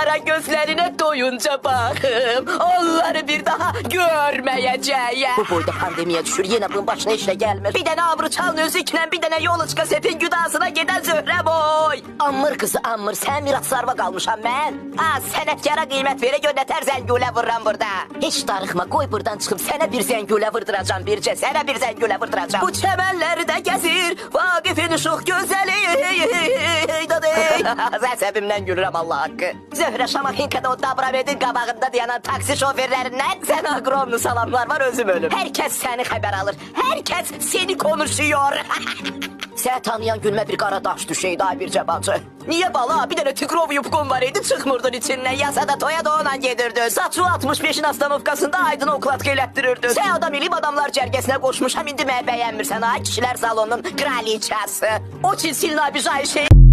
kara gözlerine doyunca bakım. Onları bir daha görmeyeceğim. Bu boyda pandemiye düşür, yine bunun başına işle gelmir. Bir tane Amrıçal özükle bir tane yol uçka sepin güdasına giden Zöhre boy. Ammır kızı ammır, sen miras sarva kalmışam ben. Ha, senetkara kıymet vere göndeter zengule vururam burada. Hiç darıkma, koy buradan çıkıp sana bir zengule vurduracağım birce. Sana bir zengule vurduracağım. Bu çemenlerde gezir Vakif'in şuh gözeli. Zəsəbimdən gülürəm Allah haqqı. Zöhrə Şamaxinkada o Dabramedin qabağında dayanan taksi şoförlərindən sənə aqromlu salamlar var, özüm ölüm. Hər kəs səni xəbər alır, hər kəs seni konuşuyor. Səni tanıyan gülmə bir qara daş düşeydi ay bir cəbacı. Niye bala? Bir dənə tükrov yupqun var idi, çıxmırdın içindən. Yasada toya da onunla gedirdin. Saçı 65'in astanovkasında aydın oklatqa elətdirirdi. Sən adam elib adamlar cərgəsinə qoşmuşam, indi mənə bəyənmirsən ay kişilər salonunun kraliçası. O çin silin abi şey.